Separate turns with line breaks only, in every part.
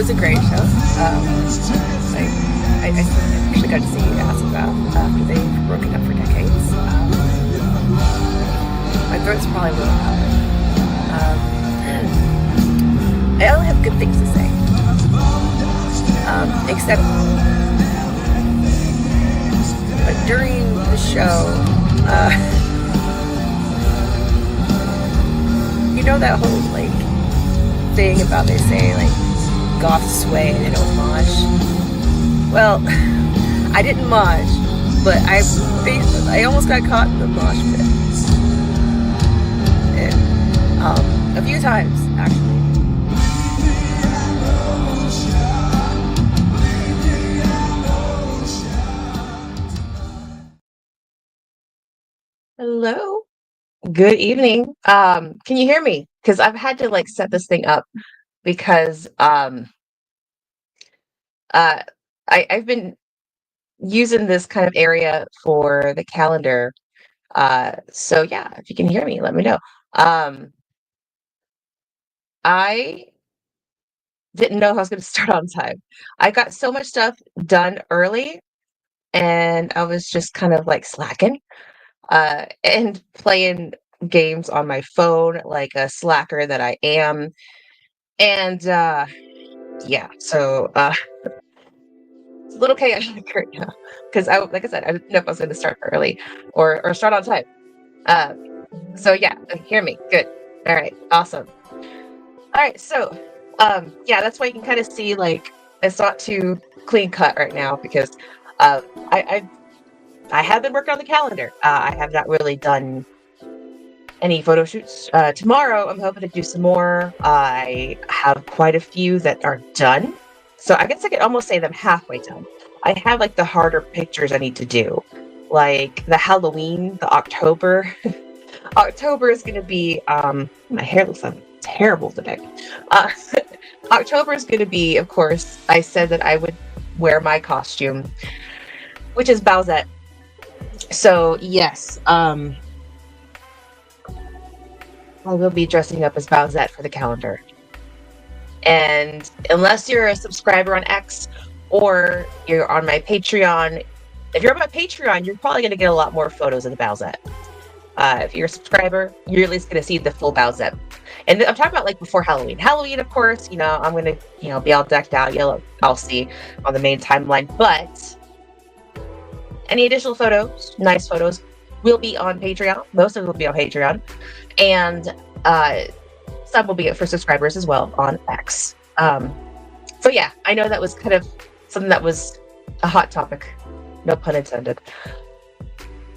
was a great show. I still actually got to see Asafa after they've broken up for decades. My throat's probably a little loud. I only have good things to say, except during the show, you know that whole like thing about they say like goths sway and they don't mosh. Well, I didn't mosh, but I almost got caught in the mosh pit, and a few times actually. Hello. Good evening. Can you hear me? Because I've had to like set this thing up because uh I've been using this kind of area for the calendar. So yeah, if you can hear me, let me know. Um I didn't know I was gonna start on time. I got so much stuff done early and I was just kind of like slacking and playing games on my phone like a slacker that I am. And yeah, so it's a little chaotic right now because like I said, I didn't know if I was going to start early or start on time. Uh, so yeah, hear me. Good. All right. Awesome. All right. So yeah, that's why you can kind of see like it's not too clean cut right now because uh, I I have been working on the calendar. I have not really done any photo shoots. Tomorrow, I'm hoping to do some more. I have quite a few that are done. So I guess I could almost say them halfway done. I have like the harder pictures I need to do, like the Halloween, the October. October is going to be, my hair looks like terrible today. Uh, October is going to be, of course, I said that I would wear my costume, which is Bowsette. So yes, I will be dressing up as Bowsette for the calendar. And unless you're a subscriber on X or you're on my Patreon, if you're on my Patreon, you're probably going to get a lot more photos of the Bowsette. If you're a subscriber, you're at least going to see the full Bowsette. And I'm talking about like before Halloween. Halloween, of course, I'm going to, be all decked out. I'll see on the main timeline. But any additional photos, nice photos, will be on Patreon. Most of them will be on Patreon. And some will be for subscribers as well on X. So yeah, I know that was kind of something that was a hot topic. No pun intended.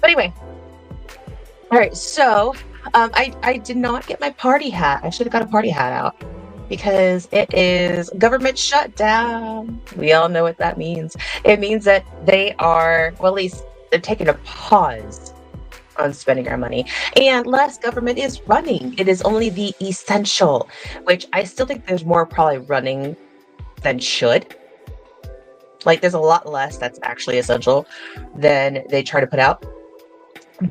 But anyway, all right. So I did not get my party hat. I should have got a party hat out because it is government shutdown. We all know what that means. It means that they are, well, at least they're taking a pause on spending our money, and less government is running. It is only the essential, which I still think there's more probably running than should. Like there's a lot less that's actually essential than they try to put out.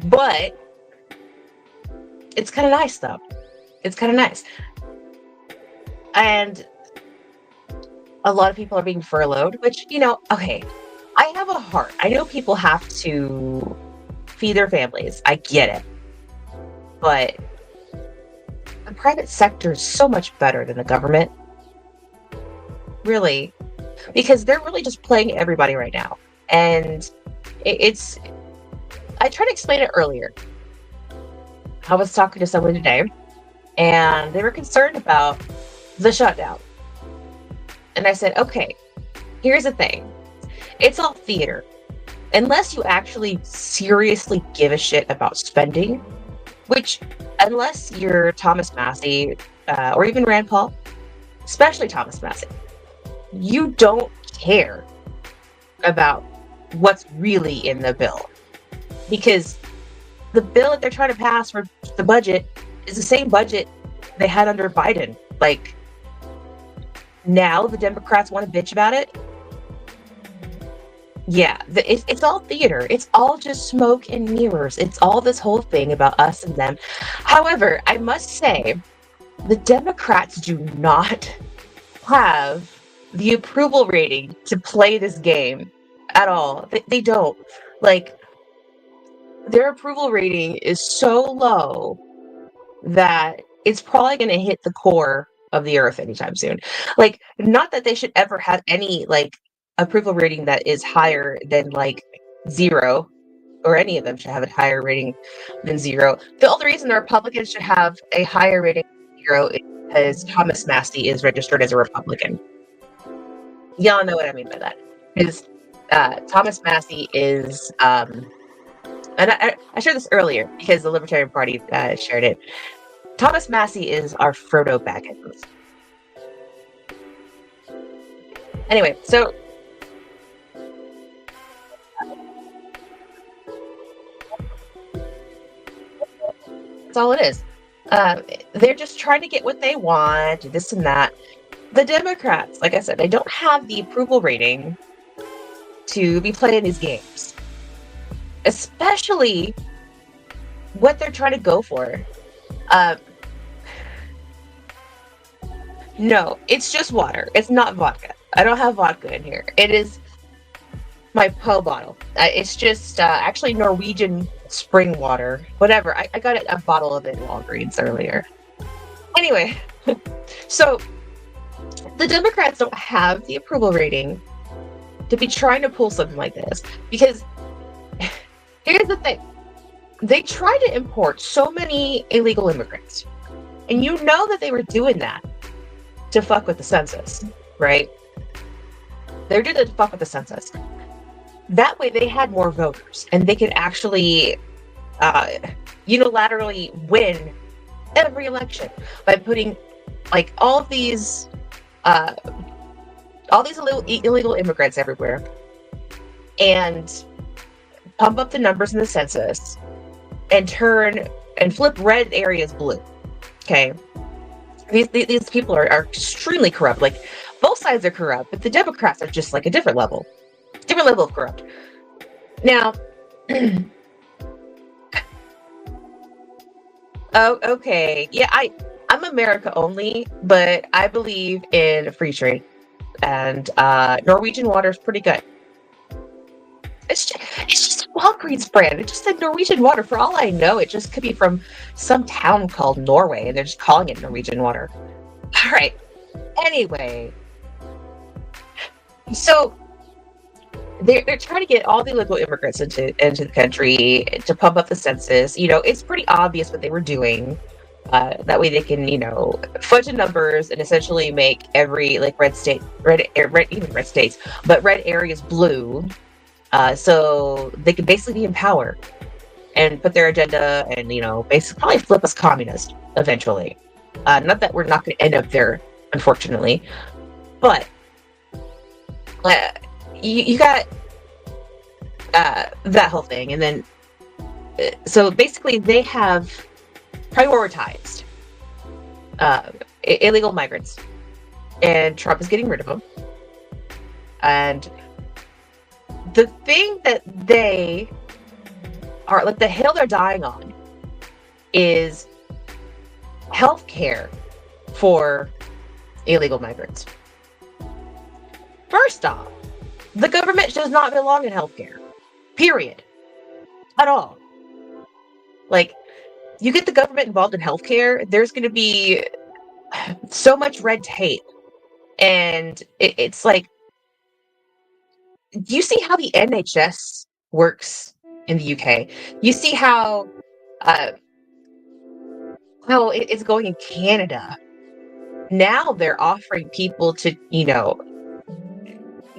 But it's kind of nice though. It's kind of nice. And a lot of people are being furloughed, which, okay, I have a heart. I know people have to feed their families. I get it. But the private sector is so much better than the government. Really. Because they're really just playing everybody right now. And it's I tried to explain it earlier. I was talking to someone today, and they were concerned about the shutdown. And I said, okay, here's the thing. It's all theater. Unless you actually seriously give a shit about spending, which, unless you're Thomas Massey or even Rand Paul, especially Thomas Massey, you don't care about what's really in the bill. Because the bill that they're trying to pass for the budget is the same budget they had under Biden. Like, now the Democrats want to bitch about it. Yeah, it's all theater. It's all just smoke and mirrors. It's all this whole thing about us and them. However, I must say, the Democrats do not have the approval rating to play this game at all. They don't. Like, their approval rating is so low that it's probably going to hit the core of the earth anytime soon. Like, not that they should ever have any, like, approval rating that is higher than, like, 0, or any of them should have a higher rating than 0. The only reason the Republicans should have a higher rating than 0 is because Thomas Massey is registered as a Republican. Y'all know what I mean by that. Because Thomas Massey is, and I shared this earlier because the Libertarian Party shared it. Thomas Massey is our Frodo Baggins. Anyway, so that's all it is. They're just trying to get what they want, this and that. The Democrats, like I said, they don't have the approval rating to be playing these games, especially what they're trying to go for. No, it's just water. It's not vodka. I don't have vodka in here. It is my Po bottle. It's just actually Norwegian spring water. Whatever. I got a bottle of it in Walgreens earlier. Anyway, so the Democrats don't have the approval rating to be trying to pull something like this, because here's the thing. They tried to import so many illegal immigrants, and you know that they were doing that to fuck with the census, right? They're doing it to fuck with the census. That way they had more voters, and they could actually unilaterally win every election by putting, like, all these illegal immigrants everywhere, and pump up the numbers in the census, and flip red areas blue. Okay, these people are extremely corrupt. Like, both sides are corrupt, but the Democrats are just like a different level of corrupt. Now, oh, okay, yeah, I'm America only, but I believe in free trade, and Norwegian water is pretty good. It's just a Walgreens brand. It just said Norwegian water. For all I know, it just could be from some town called Norway, and they're just calling it Norwegian water. All right. Anyway, so they're trying to get all the illegal immigrants into the country to pump up the census. You know, it's pretty obvious what they were doing. That way they can, fudge the numbers and essentially make every, like, red areas blue. So they could basically be in power and put their agenda and, basically probably flip us communist eventually. Not that we're not going to end up there, unfortunately, but you got that whole thing. And then, so basically they have prioritized illegal migrants, and Trump is getting rid of them. And the thing that they are, like, the hill they're dying on is healthcare for illegal migrants. First off, the government does not belong in healthcare, period, at all. Like, you get the government involved in healthcare, there's going to be so much red tape, and it's like, you see how the NHS works in the UK. You see how it's going in Canada. Now they're offering people to,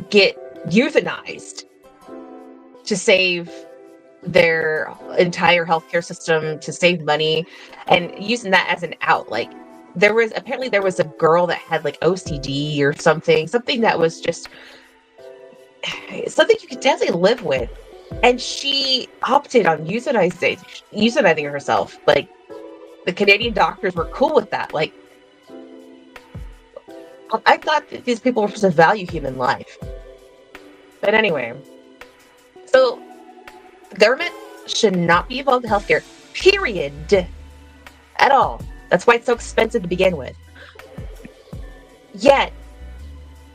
get euthanized to save their entire healthcare system, to save money, and using that as an out. Like, there was a girl that had, like, OCD or something that was just something you could definitely live with, and she opted on euthanizing herself. Like, the Canadian doctors were cool with that. Like, I thought that these people were supposed to value human life. But anyway, so the government should not be involved in healthcare, period, at all. That's why it's so expensive to begin with. Yet,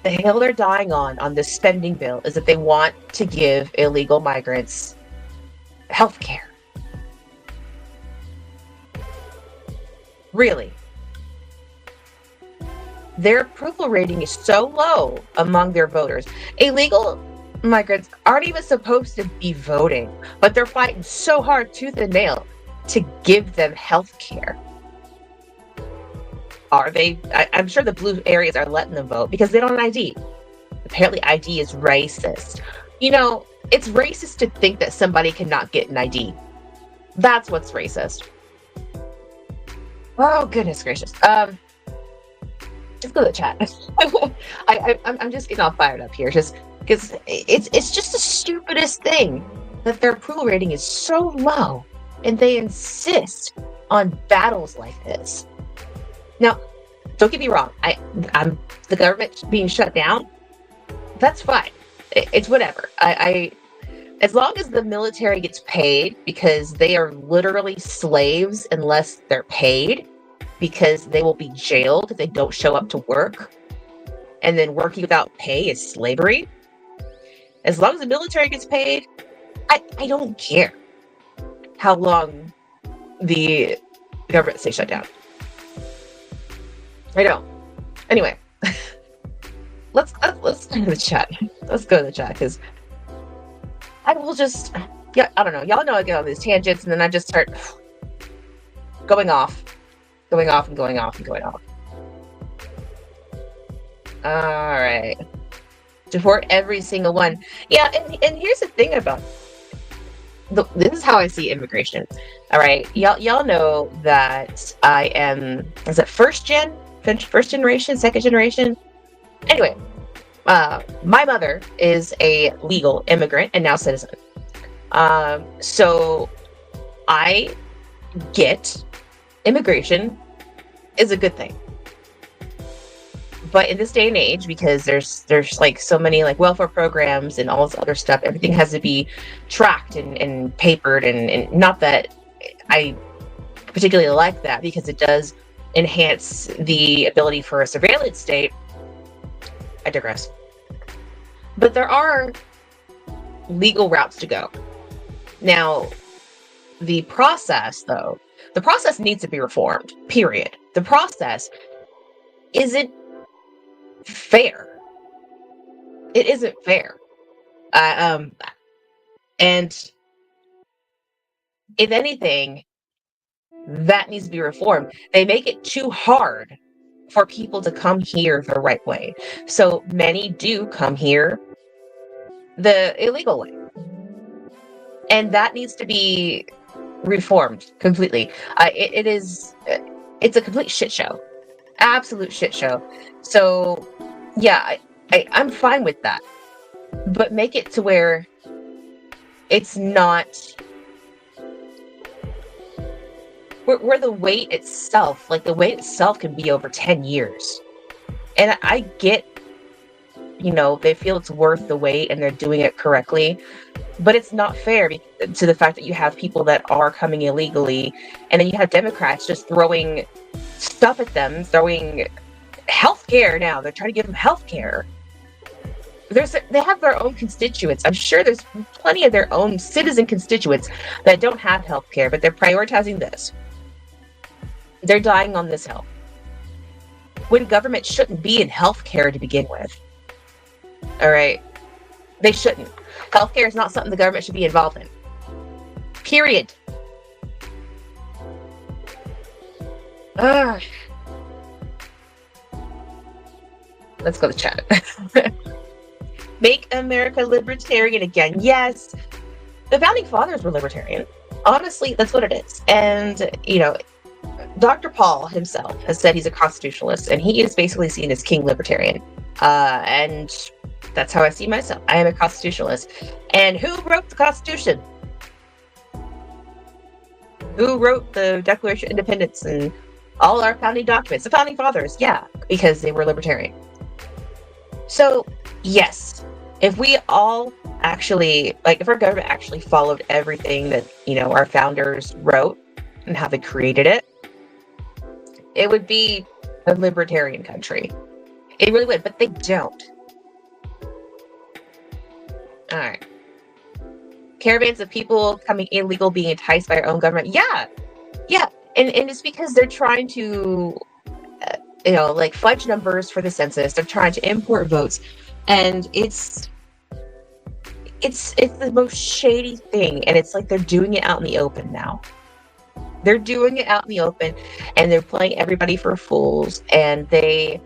The hill they're dying on this spending bill, is that they want to give illegal migrants health care. Really. Their approval rating is so low among their voters. Illegal migrants aren't even supposed to be voting, but they're fighting so hard, tooth and nail, to give them health care. Are they? I'm sure the blue areas are letting them vote because they don't have an ID. Apparently, ID is racist. It's racist to think that somebody cannot get an ID. That's what's racist. Oh, goodness gracious. Just go to the chat. I'm just getting all fired up here, just because it's just the stupidest thing that their approval rating is so low, and they insist on battles like this. Now, don't get me wrong. I'm the government being shut down. That's fine. It's whatever. As long as the military gets paid, because they are literally slaves unless they're paid, because they will be jailed if they don't show up to work, and then working without pay is slavery. As long as the military gets paid, I don't care how long the government stays shut down. I don't. Anyway, let's go to the chat. Let's go to the chat, because I will just, I don't know. Y'all know I get on these tangents, and then I just start going off. All right. Support every single one. Yeah, and here's the thing about this is how I see immigration. All right, y'all know that I am. Is it first generation, second generation? Anyway, my mother is a legal immigrant and now citizen. So I get immigration is a good thing. But in this day and age, because there's like so many like welfare programs and all this other stuff, everything has to be tracked and papered, and not that I particularly like that, because it does enhance the ability for a surveillance state. I digress. But there are legal routes to go. Now, the process needs to be reformed, period. The process isn't fair. It isn't fair. And if anything, that needs to be reformed. They make it too hard for people to come here the right way. So many do come here the illegal way. And that needs to be reformed completely. It's a complete shit show. Absolute shit show. So yeah, I'm fine with that. But make it to where it's not where the wait itself can be over 10 years. And I get, they feel it's worth the wait and they're doing it correctly. But it's not fair to the fact that you have people that are coming illegally, and then you have Democrats just throwing stuff at them, throwing health care now. They're trying to give them health care. They have their own constituents. I'm sure there's plenty of their own citizen constituents that don't have health care, but they're prioritizing this. They're dying on this hill, when government shouldn't be in health care to begin with. All right? They shouldn't. Healthcare is not something the government should be involved in. Period. Let's go to chat. Make America libertarian again. Yes. The founding fathers were libertarian. Honestly, that's what it is. And, Dr. Paul himself has said he's a constitutionalist, and he is basically seen as king libertarian. And that's how I see myself. I am a constitutionalist. And who wrote the Constitution? Who wrote the Declaration of Independence and all our founding documents? The founding fathers, yeah, because they were libertarian. So, yes, if we all actually, if our government actually followed everything that, our founders wrote and how they created it, it would be a libertarian country. It really would, but they don't. All right. Caravans of people coming illegal being enticed by our own government. Yeah, yeah. And it's because they're trying to, like fudge numbers for the census. They're trying to import votes. And it's the most shady thing. And it's like they're doing it out in the open now. They're doing it out in the open and they're playing everybody for fools. And I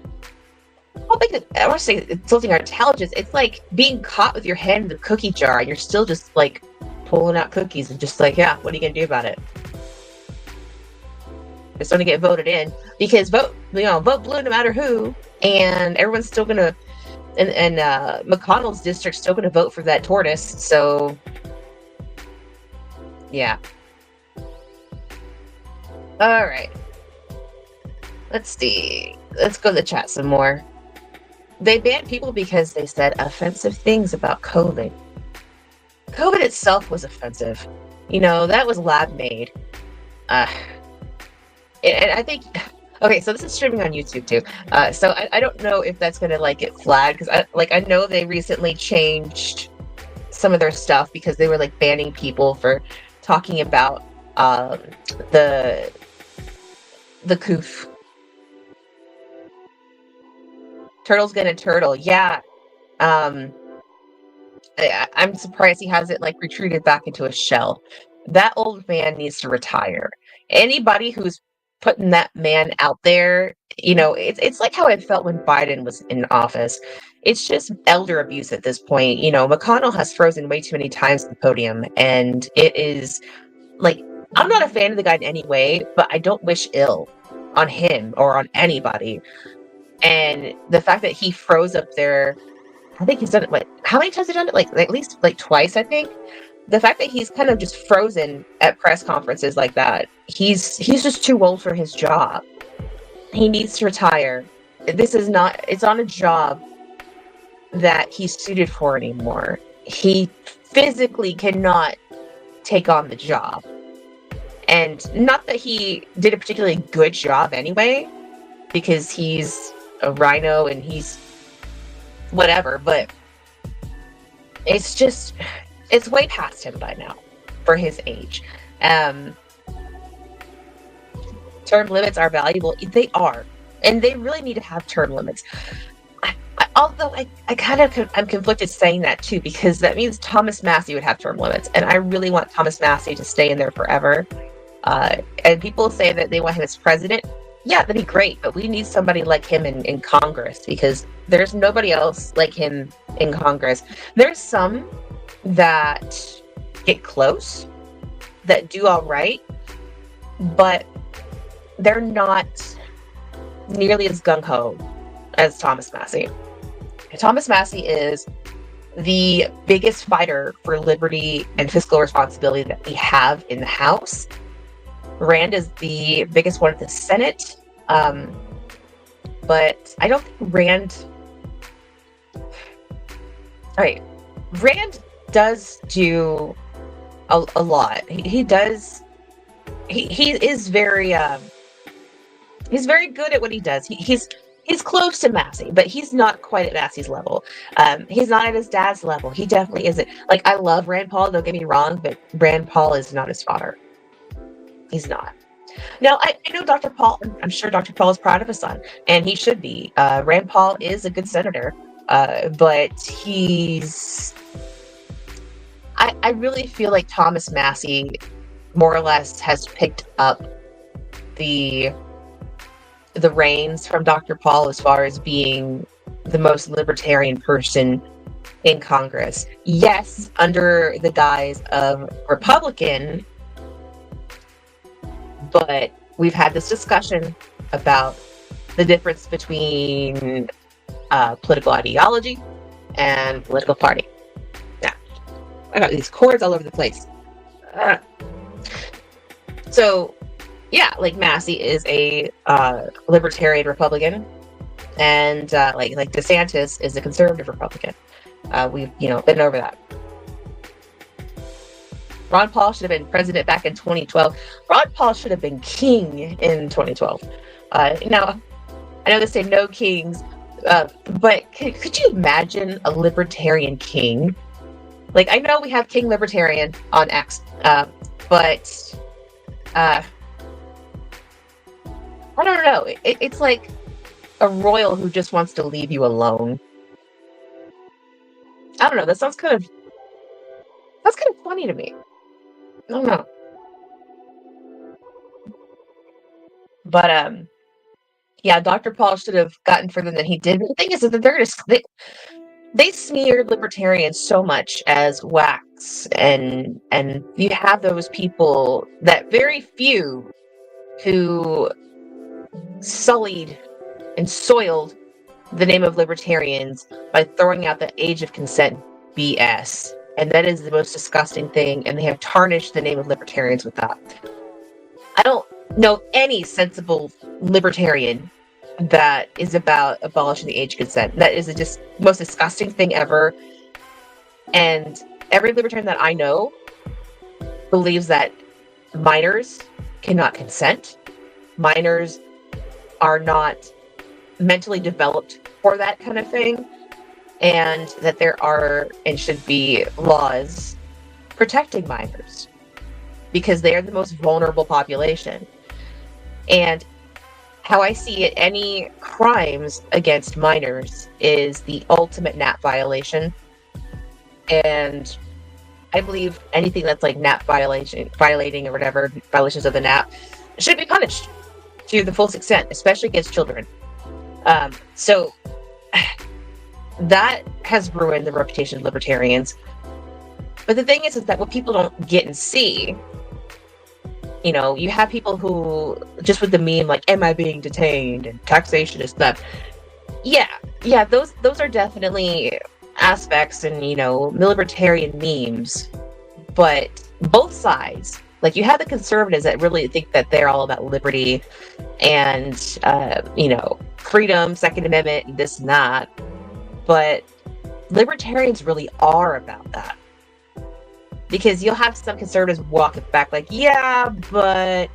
don't want to say insulting our intelligence. It's like being caught with your hand in the cookie jar. And you're still just like pulling out cookies and just like, yeah, what are you going to do about it? It's going to get voted in because vote blue no matter who. And everyone's still going to, and McConnell's district's still going to vote for that tortoise. So, yeah. All right. Let's see. Let's go to the chat some more. They banned people because they said offensive things about COVID. COVID itself was offensive. That was lab made. And I think, okay, so this is streaming on YouTube too. So I don't know if that's going to get flagged because I know they recently changed some of their stuff because they were banning people for talking about the coof. Turtle's gonna turtle. Yeah. I'm surprised he hasn't retreated back into a shell. That old man needs to retire. Anybody who's putting that man out there, it's like how it felt when Biden was in office. It's just elder abuse at this point. McConnell has frozen way too many times at the podium, and it is I'm not a fan of the guy in any way, but I don't wish ill on him or on anybody. And the fact that he froze up there, I think he's done it, how many times has he done it? At least twice, I think. The fact that he's kind of just frozen at press conferences like that, he's just too old for his job. He needs to retire. It's not a job that he's suited for anymore. He physically cannot take on the job. And not that he did a particularly good job anyway, because he's a rhino and he's whatever, but it's way past him by now for his age. Term limits are valuable. They are, and they really need to have term limits. Although I'm conflicted saying that too, because that means Thomas Massie would have term limits, and I really want Thomas Massie to stay in there forever. And people say that they want him as president. Yeah, that'd be great, but we need somebody like him in Congress, because there's nobody else like him in Congress. There's some that get close, that do all right, but they're not nearly as gung-ho as Thomas Massie. Thomas Massie is the biggest fighter for liberty and fiscal responsibility that we have in the House. Rand is the biggest one at the Senate, but I don't think Rand... Alright, Rand does do a lot. He does... He is very... he's very good at what he does. He's close to Massie, but he's not quite at Massie's level. He's not at his dad's level. He definitely isn't. I love Rand Paul, don't get me wrong, but Rand Paul is not his father. He's not. Now, I know Dr. Paul, I'm sure Dr. Paul is proud of his son, and he should be. Rand Paul is a good senator, but he's... I really feel like Thomas Massie, more or less, has picked up the reins from Dr. Paul as far as being the most libertarian person in Congress. Yes, under the guise of Republican, but we've had this discussion about the difference between political ideology and political party. Now, I got these cords all over the place. So, yeah, Massie is a libertarian Republican, and like DeSantis is a conservative Republican. We've been over that. Ron Paul should have been president back in 2012. Ron Paul should have been king in 2012. Now, I know they say no kings, But could you imagine a libertarian king? Like, I know we have King Libertarian on X, but uh, I don't know. It's like a royal who just wants to leave you alone. I don't know. That's kind of funny to me. I don't know. But yeah, Dr. Paul should have gotten further than he did. But the thing is that they smeared libertarians so much as wax, and you have those people, that very few who sullied and soiled the name of libertarians by throwing out the age of consent BS. And that is the most disgusting thing, and they have tarnished the name of libertarians with that. I don't know any sensible libertarian that is about abolishing the age of consent. That is the just most disgusting thing ever. And every libertarian that I know believes that minors cannot consent. Minors are not mentally developed for that kind of thing, and that there are and should be laws protecting minors because they are the most vulnerable population. And how I see it, any crimes against minors is the ultimate NAP violation. And I believe anything that's like NAP violating or whatever, violations of the NAP, should be punished to the fullest extent, especially against children. So that has ruined the reputation of libertarians. But the thing is that what people don't get and see, you have people who, just with the meme, like, am I being detained? And taxation is that. Yeah, those are definitely aspects and, libertarian memes. But both sides, like, you have the conservatives that really think that they're all about liberty and, freedom, Second Amendment, and this and that. But libertarians really are about that. Because you'll have some conservatives walk it back like, yeah, but,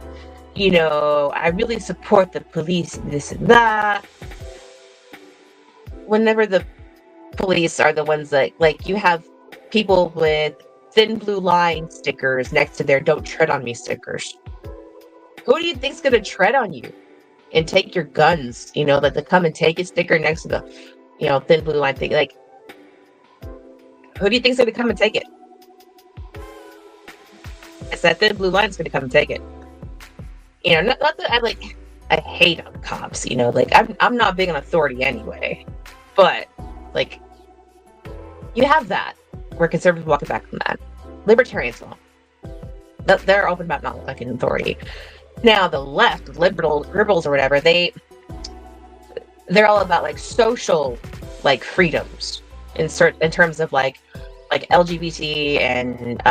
I really support the police and this and that. Whenever the police are the ones that, like, you have people with thin blue line stickers next to their don't tread on me stickers. Who do you think's going to tread on you and take your guns? That they come and take a sticker next to the, thin blue line thing. Like, who do you think's going to come and take it? It's that thin blue line's going to come and take it. Not that I hate on cops. Like, I'm not big on authority anyway. But, like, you have that where conservatives walk it back from that. Libertarians won't. They're open about not liking authority. Now, the left, liberals or whatever, they're all about, like, social, like, freedoms in terms of like LGBT and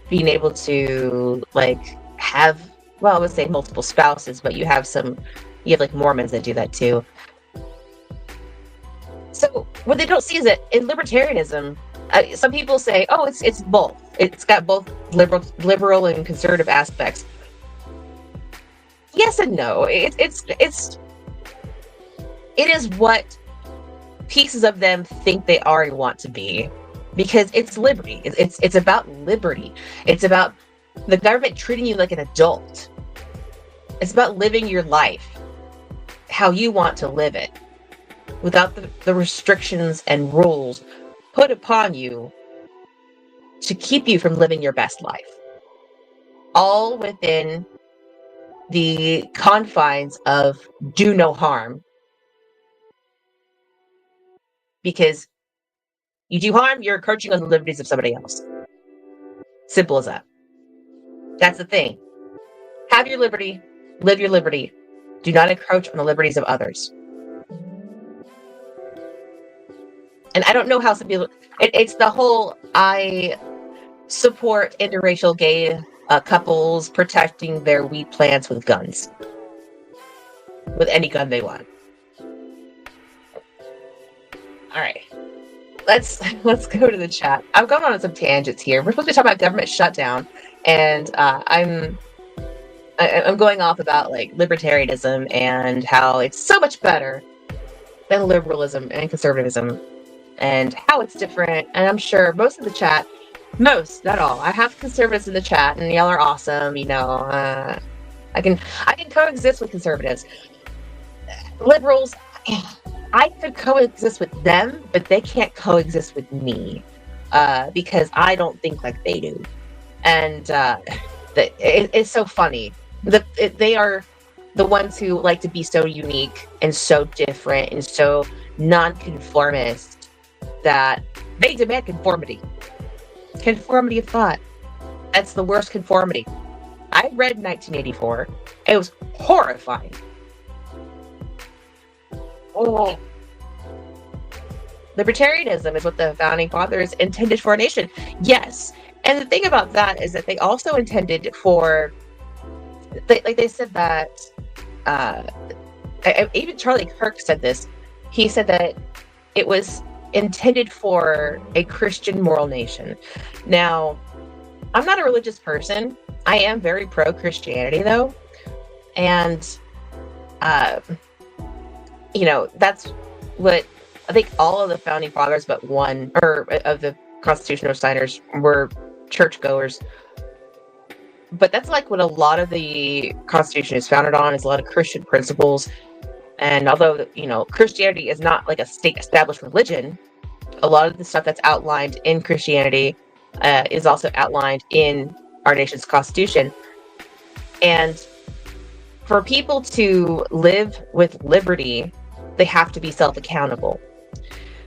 being able to, like, have, well, I would say multiple spouses, but you have like Mormons that do that too. So what they don't see is that in libertarianism, some people say, oh, it's both. It's got both liberal and conservative aspects. Yes and no. It is what pieces of them think they are and want to be, because it's liberty. It's about liberty. It's about the government treating you like an adult. It's about living your life how you want to live it, without the restrictions and rules put upon you to keep you from living your best life. All within the confines of do no harm. Because you do harm, you're encroaching on the liberties of somebody else. Simple as that. That's the thing. Have your liberty, live your liberty. Do not encroach on the liberties of others. And I don't know how some people, it's the whole, I support interracial gay couples protecting their weed plants with guns. With any gun they want. All right. Let's go to the chat. I'm going on some tangents here. We're supposed to be talking about government shutdown, and I'm going off about, like, libertarianism and how it's so much better and liberalism and conservatism and how it's different. And I'm sure most of the chat, most, not all, I have conservatives in the chat, and y'all are awesome. I can coexist with conservatives. Liberals, I could coexist with them, but they can't coexist with me because I don't think like they do. And it's so funny. They are the ones who like to be so unique and so different and so nonconformist that they demand conformity. Conformity of thought. That's the worst conformity. I read 1984. It was horrifying. Oh. Libertarianism is what the founding fathers intended for a nation. Yes. And the thing about that is that they also intended for, they said that, even Charlie Kirk said this. He said that it was intended for a Christian moral nation. Now, I'm not a religious person. I am very pro-Christianity, though. And, that's what I think all of the founding fathers but one, or of the constitutional signers, were churchgoers. But that's like what a lot of the Constitution is founded on, is a lot of Christian principles. And although, Christianity is not like a state-established religion, a lot of the stuff that's outlined in Christianity is also outlined in our nation's Constitution. And for people to live with liberty, they have to be self-accountable.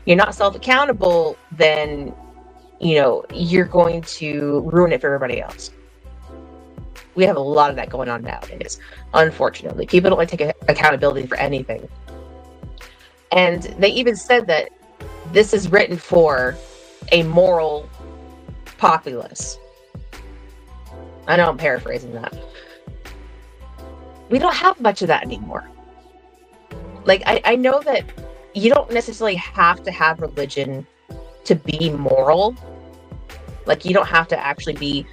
You're not self-accountable, then, you're going to ruin it for everybody else. We have a lot of that going on nowadays, unfortunately. People don't like to take accountability for anything. And they even said that this is written for a moral populace. I know I'm paraphrasing that. We don't have much of that anymore. Like, I know that you don't necessarily have to have religion to be moral. Like, you don't have to actually be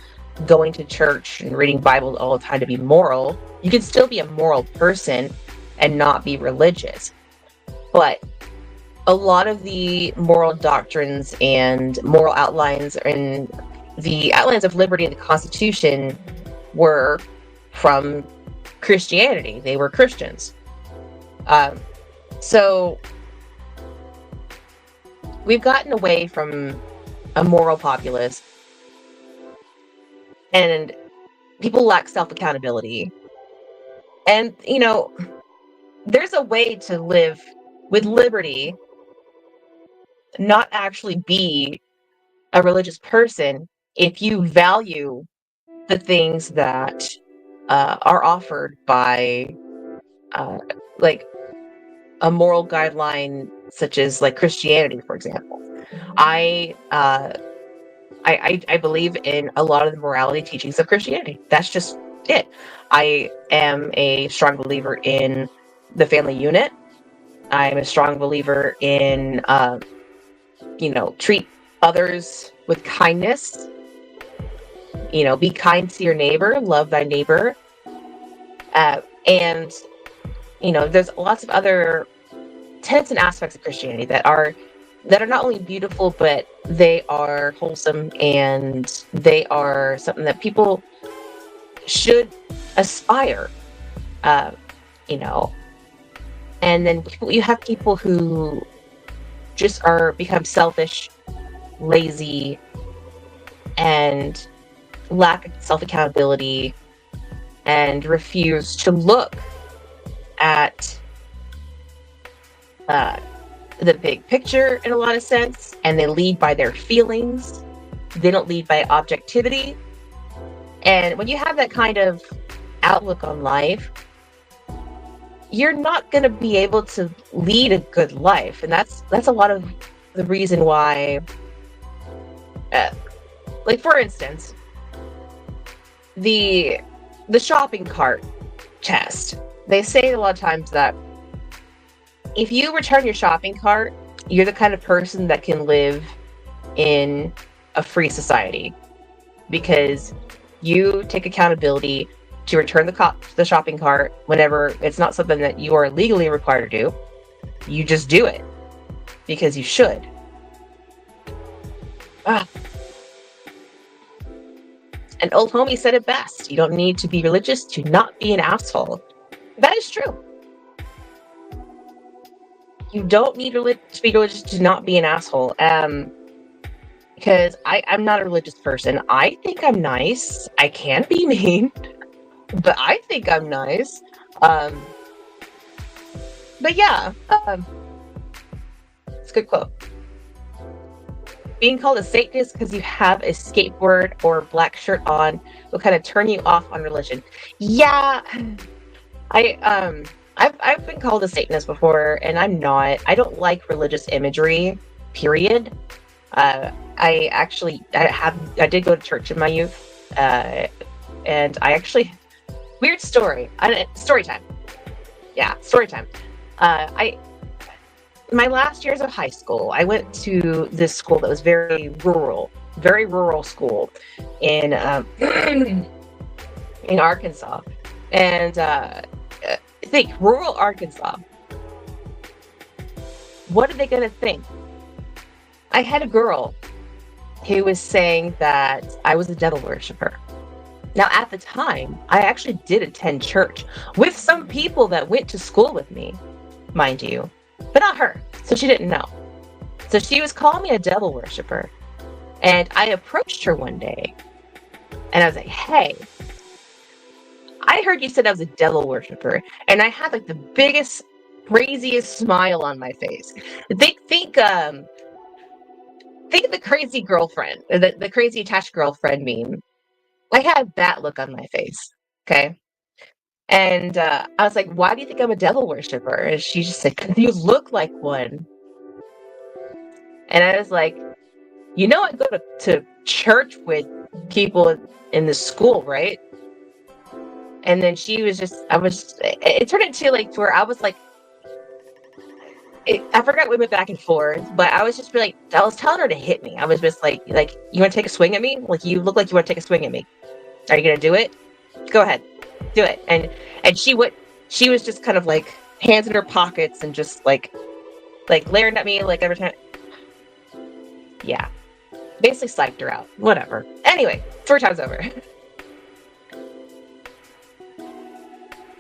going to church and reading Bible all the time to be moral. You can still be a moral person and not be religious. But a lot of the moral doctrines and moral outlines and the outlines of liberty in the Constitution were from Christianity. They were Christians. So we've gotten away from a moral populace, and people lack self-accountability. And, there's a way to live with liberty, not actually be a religious person, if you value the things that are offered by like a moral guideline such as like Christianity, for example. I believe in a lot of the morality teachings of Christianity. That's just it. I am a strong believer in the family unit. I'm a strong believer in, treat others with kindness. Be kind to your neighbor, love thy neighbor. And, there's lots of other tenets and aspects of Christianity that are not only beautiful, but they are wholesome, and they are something that people should aspire, and then you have people who just become selfish, lazy, and lack self-accountability, and refuse to look at the big picture in a lot of sense, and they lead by their feelings. They don't lead by objectivity. And when you have that kind of outlook on life, you're not going to be able to lead a good life. And that's a lot of the reason why, like, for instance, the shopping cart test. They say a lot of times that if you return your shopping cart, you're the kind of person that can live in a free society, because you take accountability to return the shopping cart whenever it's not something that you are legally required to do. You just do it because you should. Ah, an old homie said it best. You don't need to be religious to not be an asshole. That is true. You don't need to be religious to not be an asshole. Because I'm not a religious person. I think I'm nice. I can be mean, but I think I'm nice. Um, but yeah, it's a good quote. Being called a Satanist because you have a skateboard or black shirt on will kind of turn you off on religion. Yeah, I've been called a Satanist before, and I'm not. I don't like religious imagery. Period. I did go to church in my youth, and I actually weird story. Story time. Yeah, story time. I My last years of high school, I went to this school that was very rural school in in Arkansas, and think rural Arkansas. What are they gonna think? I had a girl who was saying that I was a devil worshiper. Now, at the time, I actually did attend church with some people that went to school with me, mind you, but not her. So she didn't know. So she was calling me a devil worshiper. And I approached her one day and I was like, hey, I heard you said I was a devil worshiper. And I had like the biggest, craziest smile on my face. Think of the crazy girlfriend, the crazy attached girlfriend meme. I had that look on my face. Okay. And I was like, why do you think I'm a devil worshiper? And she just said, because you look like one. And I was like, I go to church with people in the school, right? And then she was just, it turned into like to where I was like, I forgot we went back and forth, but I was just like, I was telling her to hit me. I was just like, you want to take a swing at me? Like, you look like you want to take a swing at me. Are you gonna do it? Go ahead, do it. And she was just kind of like hands in her pockets and just like glaring at me like every time. Yeah, basically psyched her out. Whatever. Anyway, story time's over.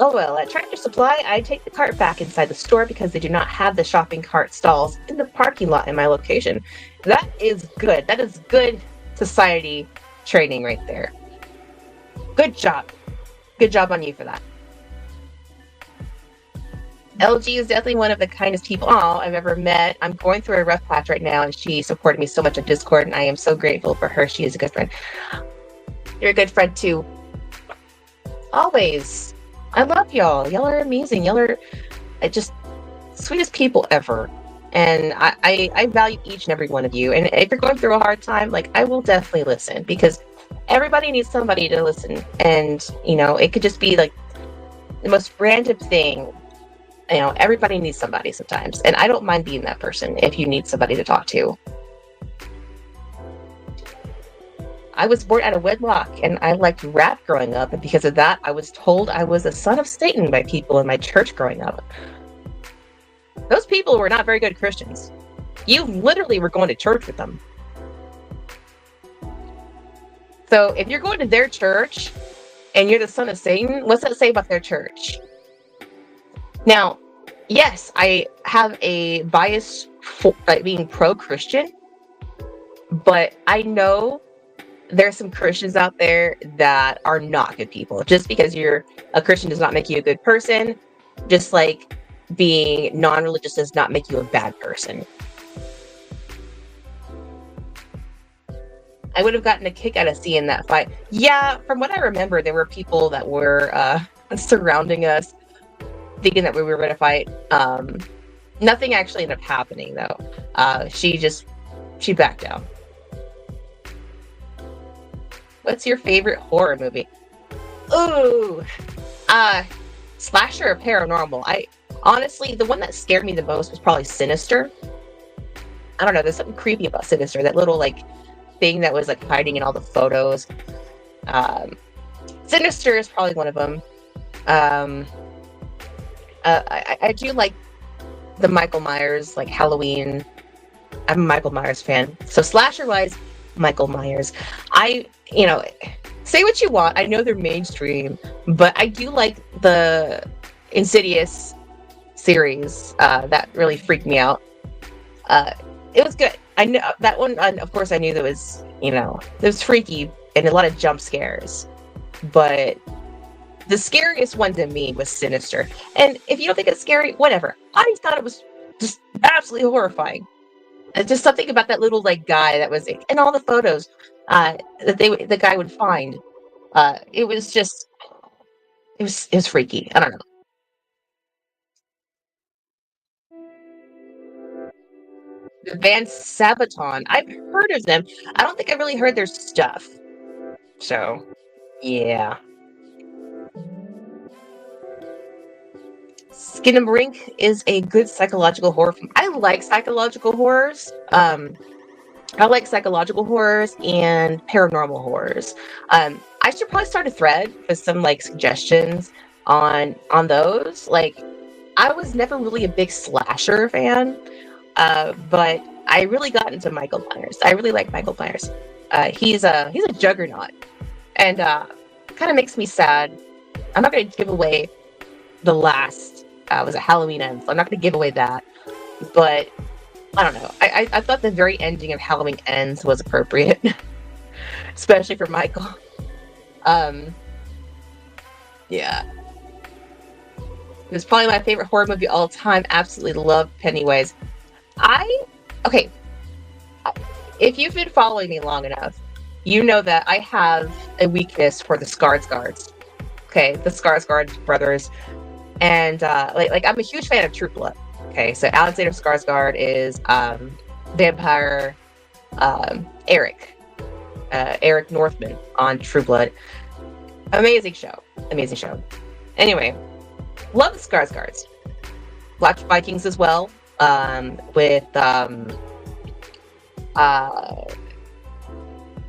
Oh well, at Tractor Supply, I take the cart back inside the store because they do not have the shopping cart stalls in the parking lot in my location. That is good. That is good society training right there. Good job. Good job on you for that. LG is definitely one of the kindest people I've ever met. I'm going through a rough patch right now, and she supported me so much on Discord, and I am so grateful for her. She is a good friend. You're a good friend, too. Always. I love y'all. Y'all are amazing. Y'all are just sweetest people ever. And I value each and every one of you. And if you're going through a hard time, I will definitely listen, because everybody needs somebody to listen. And, it could just be the most random thing. Everybody needs somebody sometimes. And I don't mind being that person if you need somebody to talk to. I was born out of wedlock, and I liked rap growing up, and because of that, I was told I was a son of Satan by people in my church growing up. Those people were not very good Christians. You literally were going to church with them. So if you're going to their church and you're the son of Satan, what's that say about their church? Now, yes, I have a bias for being pro-Christian, but I know there's some Christians out there that are not good people. Just because you're a Christian does not make you a good person. Just like being non-religious does not make you a bad person. I would have gotten a kick out of seeing that fight. Yeah, from what I remember, there were people that were surrounding us, thinking that we were going to fight. Nothing actually ended up happening, though. She backed down. What's your favorite horror movie? Ooh, slasher or paranormal? Honestly, the one that scared me the most was probably Sinister. I don't know, there's something creepy about Sinister. That little thing that was hiding in all the photos. Sinister is probably one of them. I do like the Michael Myers, like Halloween. I'm a Michael Myers fan. So slasher wise, Michael Myers. I, you know, say what you want. I know they're mainstream, but I do like the Insidious series. That really freaked me out. Uh, it was good. I know that one. Of course, I knew that was, it was freaky and a lot of jump scares. But the scariest one to me was Sinister. And if you don't think it's scary, whatever. I thought it was just absolutely horrifying. It's just something about that little like guy that was in all the photos that the guy would find. It was just it was freaky. I don't know. The band Sabaton. I've heard of them. I don't think I really heard their stuff. So yeah. Skin and Brink is a good psychological horror film. I like psychological horrors. I like psychological horrors and paranormal horrors. I should probably start a thread with some like suggestions on those. Like, I was never really a big slasher fan, but I really got into Michael Myers. I really like Michael Myers. He's a juggernaut, and kind of makes me sad. I'm not going to give away the last was it Halloween Ends. I'm not going to give away that, but I don't know. I thought the very ending of Halloween Ends was appropriate, especially for Michael. Um, yeah, it was probably my favorite horror movie all time. Absolutely love Pennywise. I okay. If you've been following me long enough, you know that I have a weakness for the Skarsgårds. Okay, the Skarsgård brothers, and like I'm a huge fan of True Blood. Okay, so Alexander Skarsgård is vampire Eric, Eric Northman on True Blood. Amazing show, amazing show. Anyway, love the Skarsgårds. Watch Vikings as well, with uh,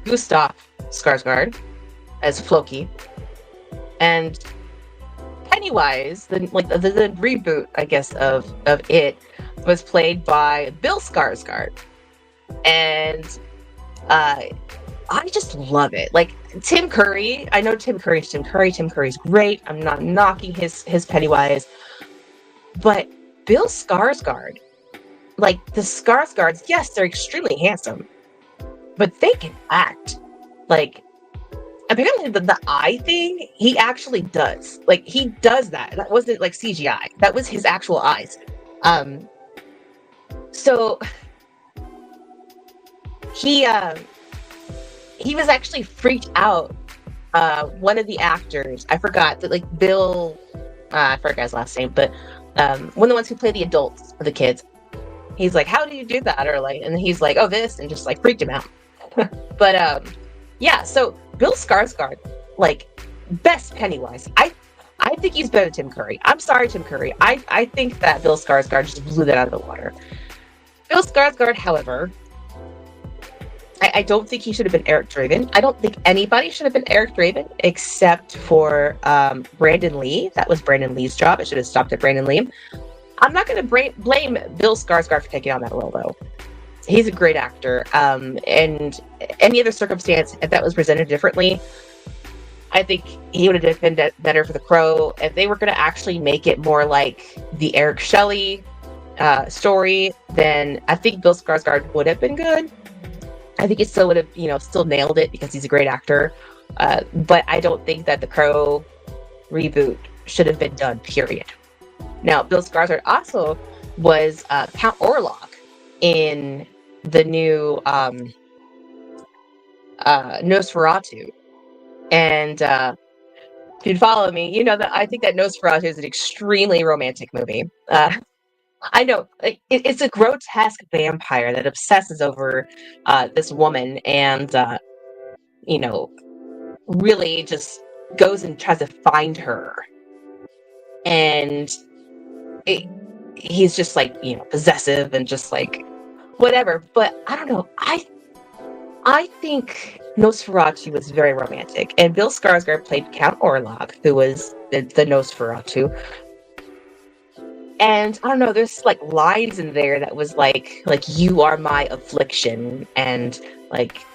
Gustav Skarsgård as Floki, and Pennywise, the reboot, I guess, of it was played by Bill Skarsgård, and I just love it. Like Tim Curry, I know Tim Curry's Tim Curry. Tim Curry's great. I'm not knocking his Pennywise, but Bill Skarsgård, like the Skarsgårds, yes, they're extremely handsome, but they can act. Like, apparently the eye thing, he actually does. Like, he does that. That wasn't like CGI. That was his actual eyes. So he was actually freaked out. One of the actors, I forgot that, like Bill, I forgot his last name, but one of the ones who play the adults for the kids. He's like, "How do you do that?" Or like, and he's like, "Oh, this," and just like freaked him out. But yeah. So Bill Skarsgård, like, best Pennywise. I think he's better than Tim Curry. I'm sorry, Tim Curry. I think that Bill Skarsgård just blew that out of the water. Bill Skarsgård, however, I don't think he should have been Eric Draven. I don't think anybody should have been Eric Draven except for Brandon Lee. That was Brandon Lee's job. It should have stopped at Brandon Lee. I'm not going to blame Bill Skarsgård for taking on that role, though. He's a great actor. And any other circumstance, if that was presented differently, I think he would have been better for The Crow. If they were going to actually make it more like the Eric Shelley story, then I think Bill Skarsgård would have been good. I think he still would have, still nailed it because he's a great actor. But I don't think that The Crow reboot should have been done, period. Now, Bill Skarsgård also was Count Orlok in the new Nosferatu. And if you'd follow me, you know that I think that Nosferatu is an extremely romantic movie. I know, like, it's a grotesque vampire that obsesses over this woman, and really just goes and tries to find her. And he's just like, possessive and just like whatever. But I don't know. I think Nosferatu was very romantic, and Bill Skarsgård played Count Orlok, who was the Nosferatu. And I don't know, there's like lines in there that was like you are my affliction, and like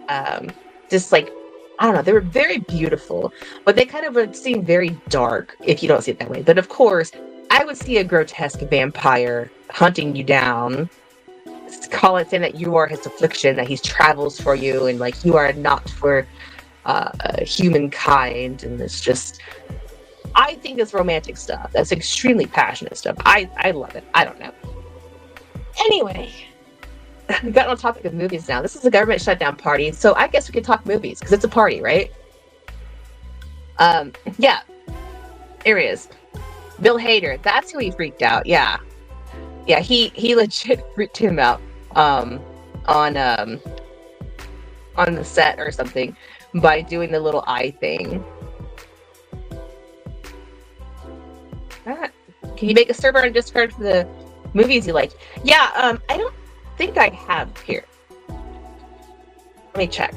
um just like I don't know, they were very beautiful, but they kind of would seem very dark if you don't see it that way. But of course, I would see a grotesque vampire hunting you down, calling saying that you are his affliction, that he travels for you, and like you are not for humankind, and it's just I think it's romantic stuff. That's extremely passionate stuff. I love it. I don't know. Anyway, we got on topic of movies now. This is a government shutdown party, so I guess we can talk movies because it's a party, right? Yeah, here he is. Bill Hader. That's who he freaked out. Yeah, yeah. He legit freaked him out. On the set or something by doing the little eye thing. Can you make a server on Discord for the movies you like? Yeah, I don't think I have here. Let me check.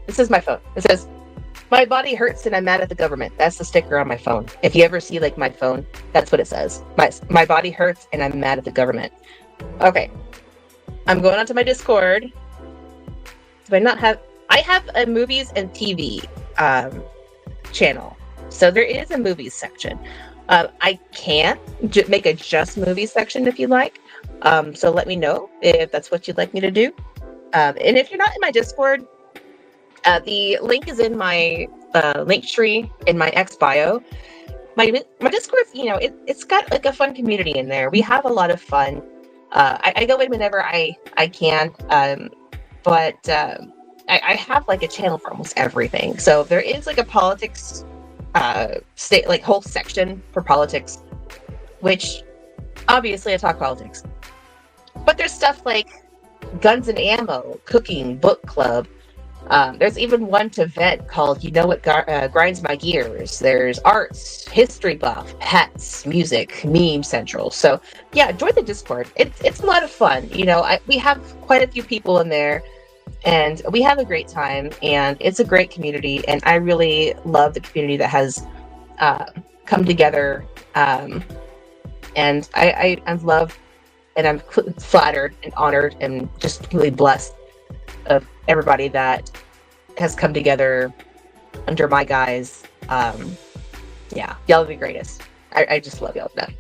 This is my phone. It says, my body hurts and I'm mad at the government. That's the sticker on my phone. If you ever see like my phone, that's what it says. My body hurts and I'm mad at the government. Okay. I'm going onto my Discord. Do I have a movies and TV channel. So there is a movies section. I can make a just movies section if you like. So let me know if that's what you'd like me to do. And if you're not in my Discord, the link is in my link tree in my X bio. My Discord, it's got like a fun community in there. We have a lot of fun. I go in whenever I can, but I have like a channel for almost everything. So there is like a politics state, like whole section for politics, which obviously I talk politics. But there's stuff like guns and ammo, cooking, book club. There's even one to vet called You Know What Grinds My Gears. There's arts, history buff, pets, music, meme central. So yeah, join the Discord. It's a lot of fun. We have quite a few people in there, and we have a great time, and it's a great community, and I really love the community that has come together. And I love, and I'm flattered and honored and just really blessed of everybody that has come together under my guise. Yeah, y'all are the greatest. I just love y'all to death.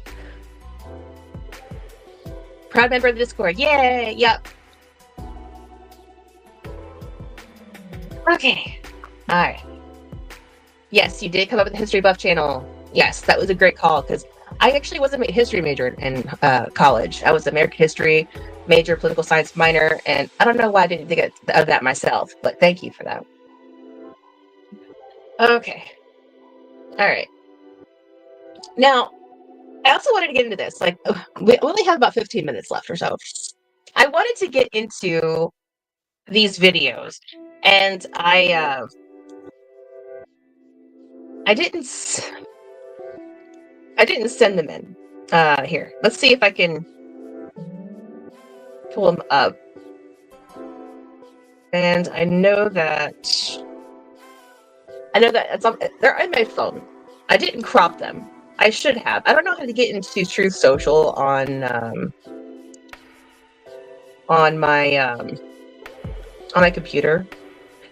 Proud member of the Discord. Yay! Yep. Okay. All right. Yes, you did come up with the History Buff channel. Yes, that was a great call because I actually wasn't a history major in college. I was American history major, political science minor, and I don't know why I didn't think of that myself, but thank you for that. Okay. All right. Now, I also wanted to get into this. Like, we only have about 15 minutes left or so. I wanted to get into these videos, and I didn't send them in. Here, let's see if I can pull them up. And I know that they're on my phone. I didn't crop them. I should have. I don't know how to get into Truth Social on my computer,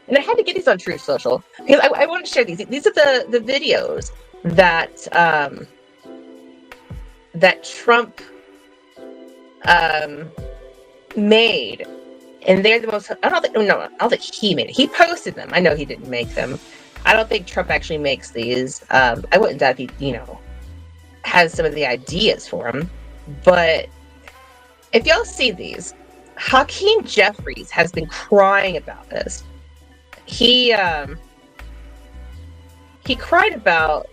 and I had to get these on Truth Social because I want to share these. These are the videos that that Trump made, and they're the most. I don't think he made it. He posted them. I know he didn't make them. I don't think Trump actually makes these. I wouldn't doubt if he, has some of the ideas for them. But if y'all see these, Hakeem Jeffries has been crying about this. He cried about.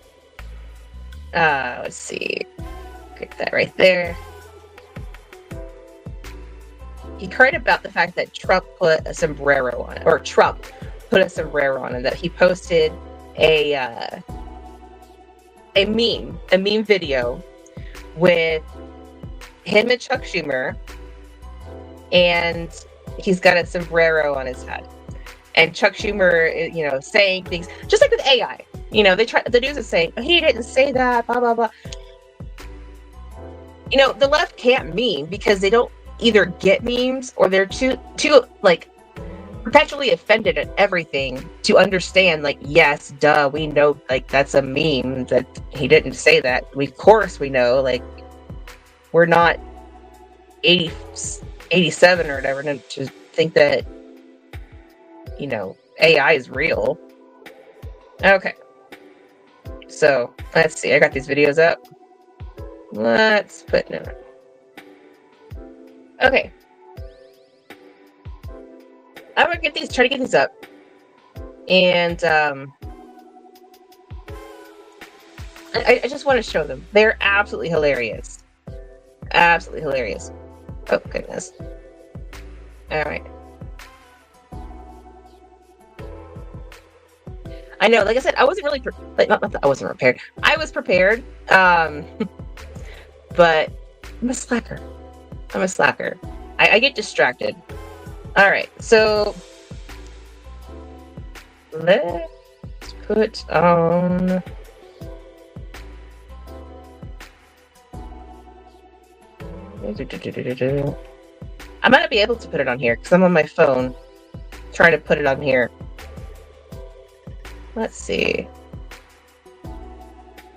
Let's see. Click that right there. He cried about the fact that Trump put a sombrero on it, or Trump put a sombrero on it, that he posted a meme video with him and Chuck Schumer, and he's got a sombrero on his head. And Chuck Schumer, saying things just like with AI. The news is saying he didn't say that, blah blah blah. The left can't meme because they don't either get memes, or they're too like perpetually offended at everything to understand, like, yes, duh, we know, like, that's a meme, that he didn't say that. Of course we know, like, we're not 80, 87 or whatever to think that, AI is real. Okay. So, let's see. I got these videos up. Let's put no. Okay. I'm gonna try to get these up. And I just want to show them. They're absolutely hilarious. Absolutely hilarious. Oh, goodness. All right. I know, like I said, I wasn't really I wasn't prepared. I was prepared, but I'm a slacker. I get distracted. All right, so let's put on. I might not be able to put it on here because I'm on my phone trying to put it on here. Let's see.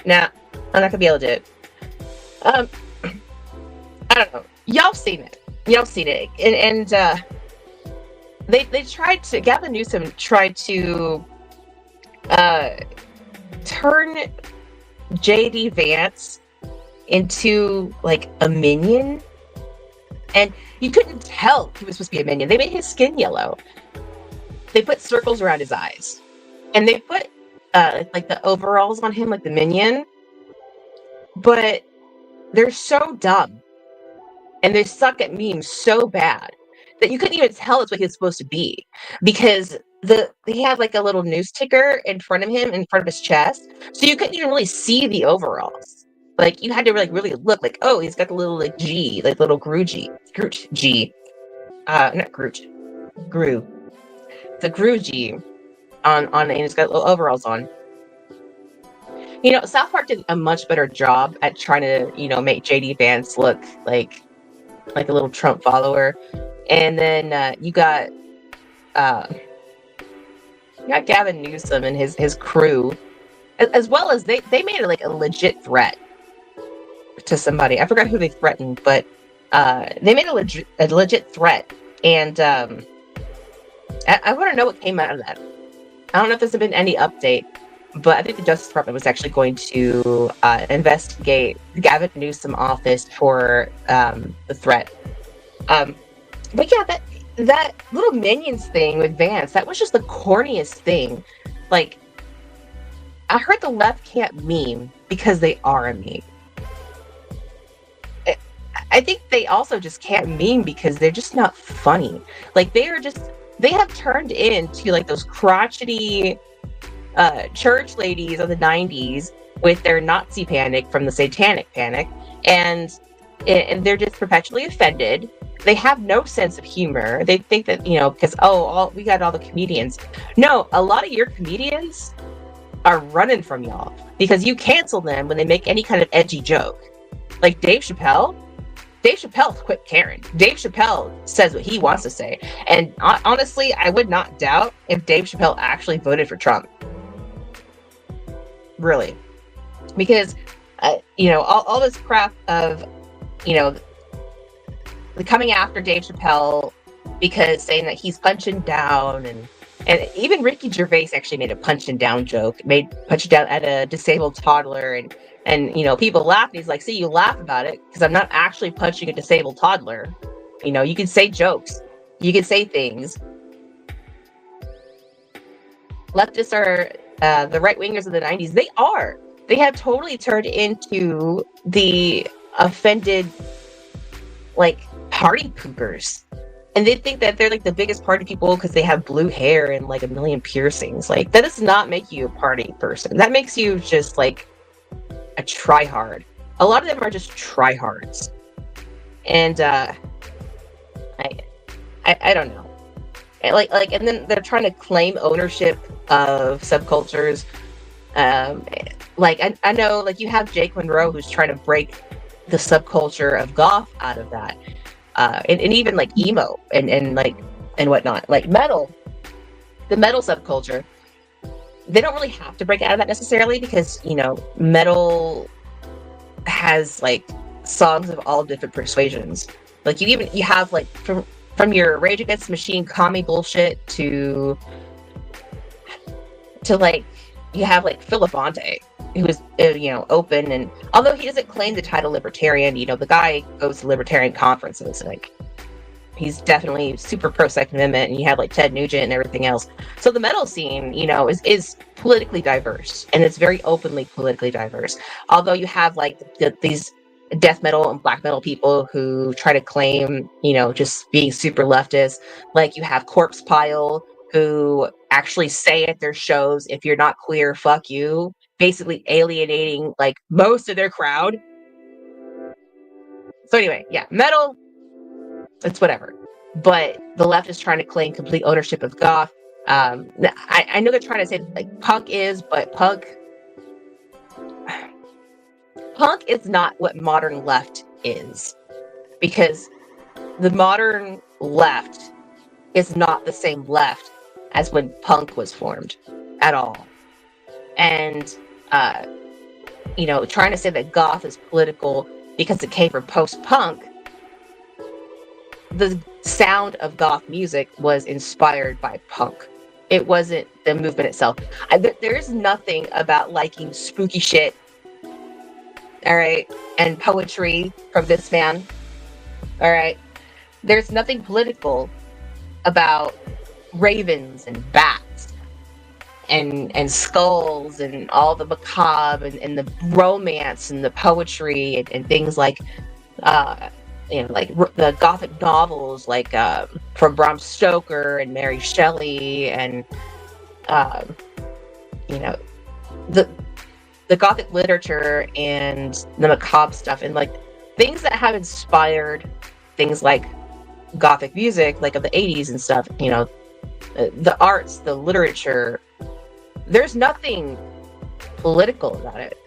Nah, I'm not gonna be able to do it. I don't know. Y'all seen it. And they tried to. Gavin Newsom tried to turn JD Vance into like a minion, and you couldn't tell he was supposed to be a minion. They made his skin yellow. They put circles around his eyes. And they put like the overalls on him, like the minion. But they're so dumb. And they suck at memes so bad that you couldn't even tell it's what he was supposed to be. Because he had like a little news ticker in front of him, in front of his chest. So you couldn't even really see the overalls. Like, you had to like really look, like, oh, he's got the little like G, like little Groot G. Not Groot. Gru. The Gru G. On and he's got little overalls on. South Park did a much better job at trying to, make JD Vance look like a little Trump follower. And then you got Gavin Newsom and his crew, as well as they made it like a legit threat to somebody. I forgot who they threatened, but they made a legit threat. And I want to know what came out of that. I don't know if there's been any update, but I think the Justice Department was actually going to investigate the Gavin Newsom office for the threat. But yeah, that little Minions thing with Vance, that was just the corniest thing. Like, I heard the left can't meme because they are a meme. I think they also just can't meme because they're just not funny. Like, they have turned into like those crotchety church ladies of the 90s with their Nazi panic from the Satanic Panic, and they're just perpetually offended. They have no sense of humor. They think that, because we got all the comedians. No, a lot of your comedians are running from y'all because you cancel them when they make any kind of edgy joke. Like Dave Chappelle quit caring. Dave Chappelle says what he wants to say. And honestly, I would not doubt if Dave Chappelle actually voted for Trump. Really. Because, all this crap of, coming after Dave Chappelle because saying that he's punching down, and even Ricky Gervais actually made a punching down joke, punching down at a disabled toddler, and people laugh, and he's like, see, you laugh about it because I'm not actually punching a disabled toddler. You can say jokes. You can say things. Leftists are the right-wingers of the 90s. They have totally turned into the offended, like, party poopers. And they think that they're like the biggest party people because they have blue hair and like a million piercings. Like, that does not make you a party person. That makes you just like a tryhard. A lot of them are just tryhards. And I don't know. And then they're trying to claim ownership of subcultures. I know, like, you have Jake Monroe who's trying to break the subculture of goth out of that, and even like emo and like and whatnot, like metal, the metal subculture. They don't really have to break out of that necessarily, because metal has like songs of all different persuasions. Like you have like from your Rage Against the Machine commie bullshit to like you have like Phil Labonte, who is open, and although he doesn't claim the title libertarian, the guy goes to libertarian conferences, like he's definitely super pro Second Amendment, and you have like Ted Nugent and everything else. So the metal scene, is politically diverse, and it's very openly politically diverse. Although you have like these death metal and black metal people who try to claim, just being super leftist. Like you have Corpse Pile, who actually say at their shows, if you're not queer, fuck you, basically alienating like most of their crowd. So anyway, yeah, metal, it's whatever. But the left is trying to claim complete ownership of goth. I know they're trying to say like punk is, but punk is not what modern left is, because the modern left is not the same left as when punk was formed at all. And trying to say that goth is political because it came from post-punk, the sound of goth music was inspired by punk. It wasn't the movement itself. There's nothing about liking spooky shit, all right, and poetry from this man, all right. There's nothing political about ravens and bats and skulls and all the macabre and the romance and the poetry and things like like the gothic novels, like from Bram Stoker and Mary Shelley, and the gothic literature and the macabre stuff, and like things that have inspired things like gothic music, like of the 80s and stuff. The arts, the literature. There's nothing political about it.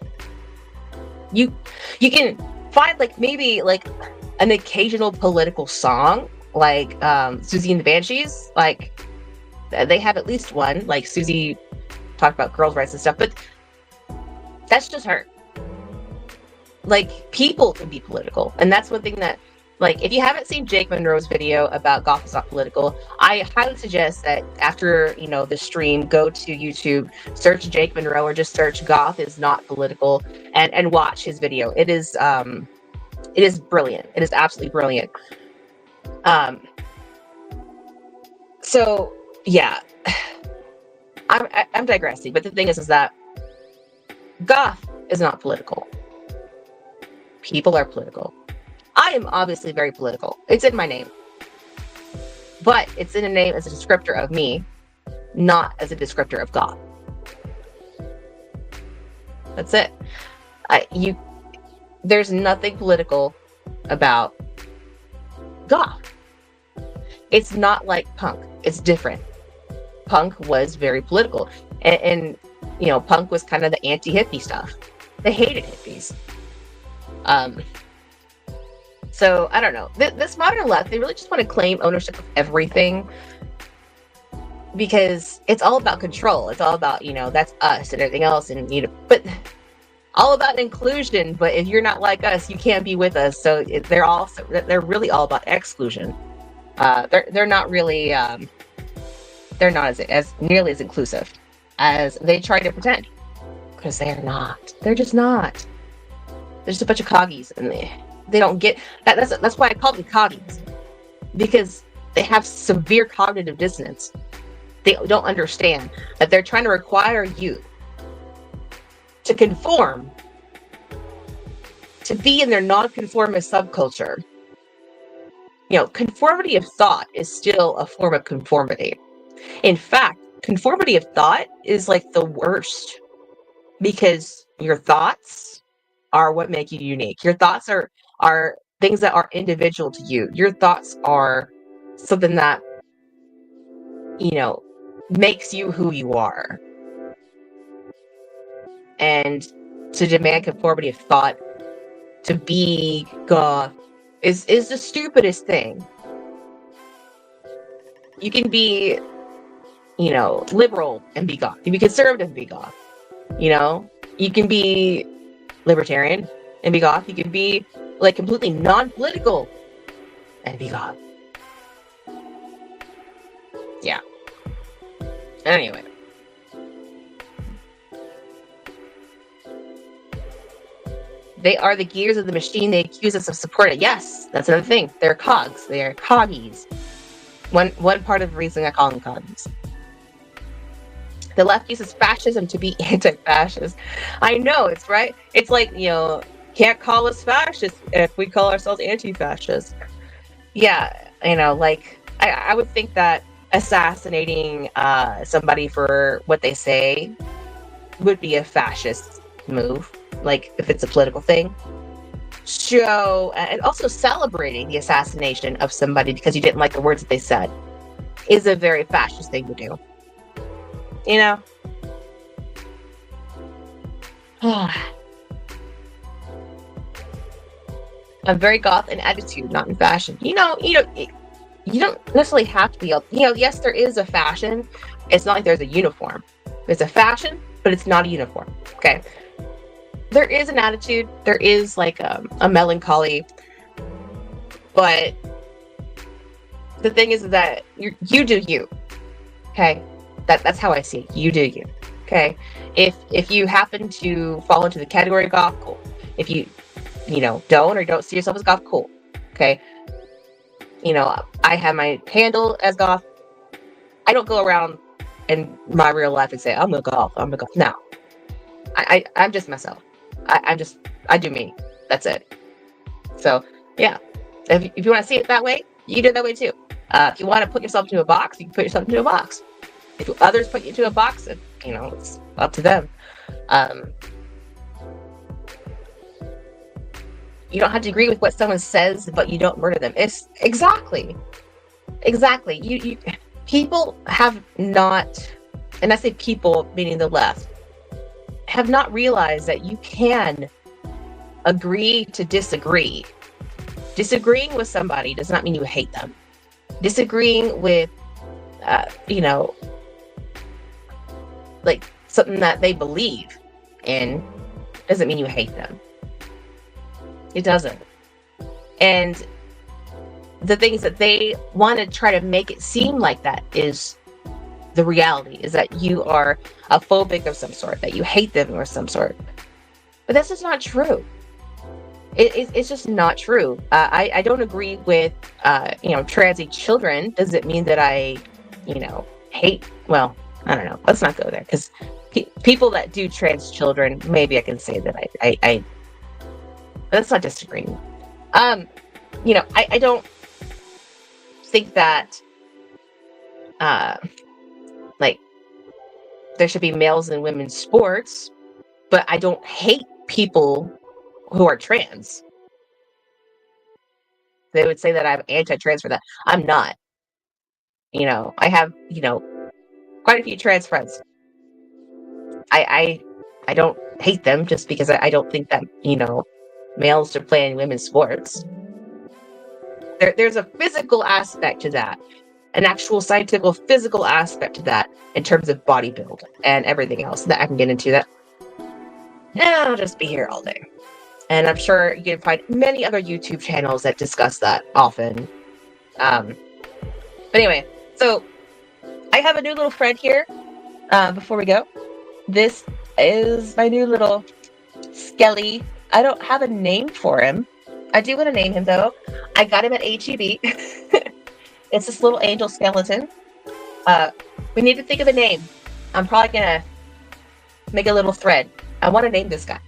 You can find like maybe like an occasional political song, like Susie and the Banshees. Like they have at least one. Like Susie talked about girls' rights and stuff, but that's just her. Like people can be political, and that's one thing that, like, if you haven't seen Jake Monroe's video about goth is not political, I highly suggest that after the stream, go to YouTube, search Jake Monroe, or just search goth is not political, and watch his video. It is brilliant. It is absolutely brilliant. So yeah, I'm digressing, but the thing is that goth is not political. People are political. I am obviously very political. It's in my name. But it's in a name as a descriptor of me, not as a descriptor of goth. That's it. There's nothing political about goth. It's not like punk. It's different. Punk was very political. And punk was kind of the anti-hippie stuff. They hated hippies. So I don't know. This modern left, they really just want to claim ownership of everything, because it's all about control. It's all about, that's us and everything else, and but all about inclusion. But if you're not like us, you can't be with us. So they're really all about exclusion. They're not really they're not as nearly as inclusive as they try to pretend, because they're not. They're just not. They're just a bunch of coggies, and they don't get that. That's why I call them coggies, because they have severe cognitive dissonance. They don't understand that they're trying to require you to conform, to be in their non-conformist subculture. Conformity of thought is still a form of conformity. In fact, conformity of thought is like the worst, because your thoughts are what make you unique. Your thoughts are things that are individual to you. Your thoughts are something that, makes you who you are. And to demand conformity of thought to be goth is the stupidest thing. You can be, liberal and be goth. You can be conservative and be goth. You can be libertarian and be goth. You can be like completely non-political and be goth. Yeah. Anyway. They are the gears of the machine they accuse us of supporting. Yes, that's another thing. They're cogs. They are coggies. One part of the reason I call them coggies. The left uses fascism to be anti-fascist. I know, it's right. It's like, can't call us fascists if we call ourselves anti-fascists. Yeah, I would think that assassinating somebody for what they say would be a fascist move, like if it's a political thing. So, and also celebrating the assassination of somebody because you didn't like the words that they said is a very fascist thing to do. I'm very goth in attitude, not in fashion. You don't necessarily have to be. Yes, there is a fashion. It's not like there's a uniform. There's a fashion, but it's not a uniform. Okay. There is an attitude. There is like a melancholy. But the thing is that you do you. Okay. That's how I see it. You do you. Okay. If you happen to fall into the category of goth, cool. If you don't see yourself as goth, cool. Okay. I have my handle as goth. I don't go around in my real life and say, I'm a goth. No. I'm just myself. I do me. That's it. So, yeah. If you want to see it that way, you do it that way too. If you want to put yourself into a box, you can put yourself into a box. If others put you into a box, it's up to them. You don't have to agree with what someone says, but you don't murder them. It's exactly. You people have not, and I say people meaning the left, have not realized that you can agree to disagree. Disagreeing with somebody does not mean you hate them. Disagreeing with, like something that they believe in doesn't mean you hate them. It doesn't. And the things that they want to try to make it seem like that is the reality, is that you are a phobic of some sort, that you hate them or some sort. But that's just not true. It's just not true. I don't agree with, transy children. Does it mean that I, hate? Well, I don't know. Let's not go there, because people that do trans children, maybe I can say that I that's not disagreeing. I don't think that, there should be males and women's sports, but I don't hate people who are trans. They would say that I'm anti-trans for that. I'm not. I have, quite a few trans friends. I don't hate them just because I don't think that, males should play in women's sports. There's a physical aspect to that, an actual scientific physical aspect to that in terms of body build and everything else that I can get into that. And I'll just be here all day. And I'm sure you can find many other YouTube channels that discuss that often. But anyway, so I have a new little friend here. Before we go, this is my new little Skelly. I don't have a name for him. I do want to name him though. I got him at HEB. It's this little angel skeleton. We need to think of a name. I'm probably gonna make a little thread. I want to name this guy.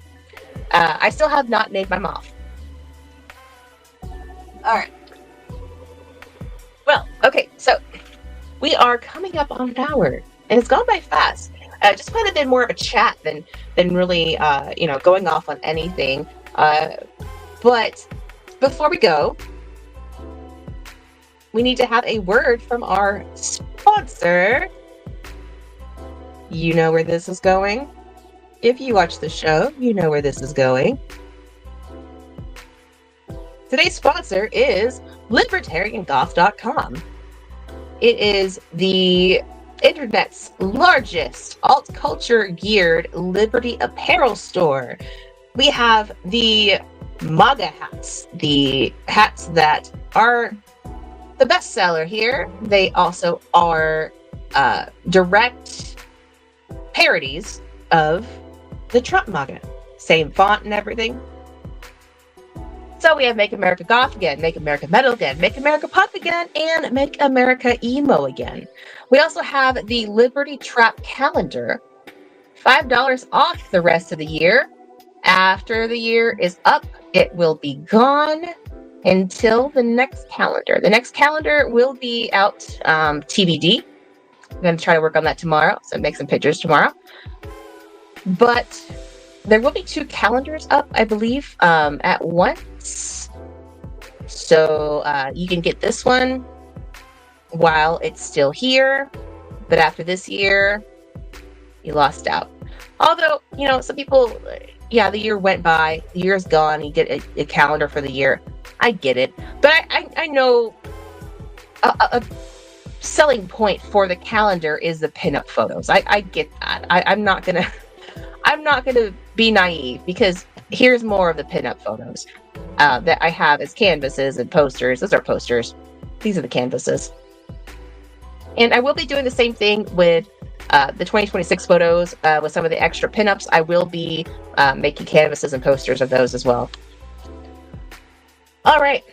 I still have not named my moth. All right. Well, okay, so we are coming up on an hour, and it's gone by fast. Just might have been more of a chat than really, going off on anything. But before we go, we need to have a word from our sponsor. You know where this is going. If you watch the show, you know where this is going. Today's sponsor is libertariangoth.com. It is the internet's largest alt culture geared Liberty apparel store. We have the MAGA hats, the hats that are the bestseller here. They also are direct parodies of the Trump MAGA. Same font and everything. So we have Make America Goth again, Make America Metal again, Make America Pop again, and Make America Emo again. We also have the Liberty Trap calendar, $5 off the rest of the year. After the year is up, it will be gone until the next calendar. The next calendar will be out TBD. I'm going to try to work on that tomorrow, so make some pictures tomorrow. But there will be 2 calendars up, I believe, at once. So you can get this one while it's still here. But after this year, you lost out. Although, some people, the year went by, the year's gone, you get a calendar for the year. I get it. But I know a selling point for the calendar is the pinup photos. I get that. I'm not gonna be naive, because here's more of the pinup photos that I have as canvases and posters. Those are posters. These are the canvases. And I will be doing the same thing with the 2026 photos with some of the extra pinups. I will be making canvases and posters of those as well. All right.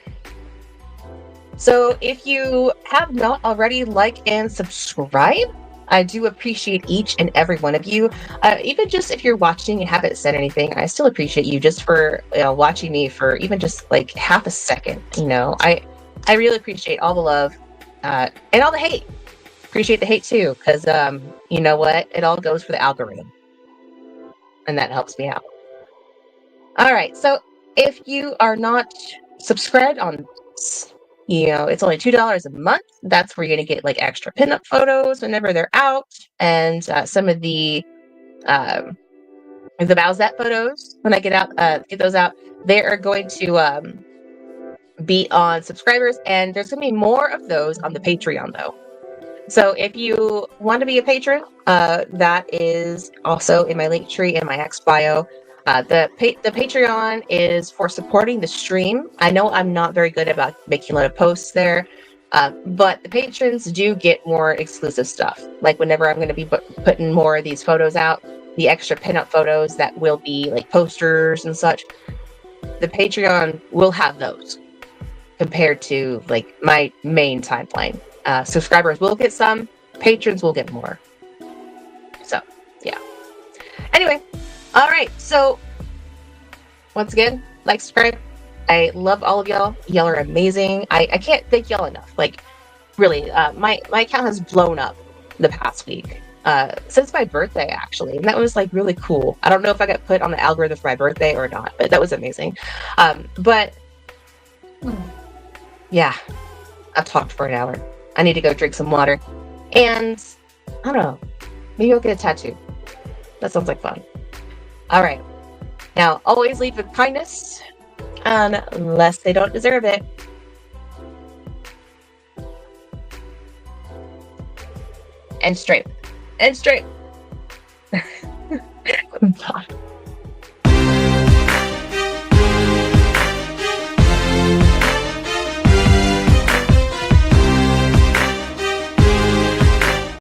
So if you have not already, like and subscribe. I do appreciate each and every one of you. Even just if you're watching and haven't said anything, I still appreciate you just for watching me for even just like half a second. I really appreciate all the love and all the hate. Appreciate the hate too, because you know what? It all goes for the algorithm, and that helps me out. All right, so if you are not subscribed on this, it's only $2 a month. That's where you're gonna get like extra pinup photos whenever they're out, and some of the Bowsette photos when I get those out. They are going to be on subscribers, and there's gonna be more of those on the Patreon though. So if you want to be a patron, that is also in my link tree in my X bio. The Patreon is for supporting the stream. I know I'm not very good about making a lot of posts there, but the patrons do get more exclusive stuff. Like whenever I'm going to be putting more of these photos out, the extra pinup photos that will be like posters and such, the Patreon will have those compared to like my main timeline. Subscribers will get some, patrons will get more. So, yeah. Anyway, all right. So, once again, like, subscribe. I love all of y'all. Y'all are amazing. I can't thank y'all enough. Like, really, my account has blown up the past week. Since my birthday, actually. And that was, like, really cool. I don't know if I got put on the algorithm for my birthday or not, but that was amazing. But, yeah. I've talked for an hour. I need to go drink some water. And, I don't know. Maybe I'll get a tattoo. That sounds like fun. All right. Now, always lead with kindness, unless they don't deserve it. And straight. And straight. Bye.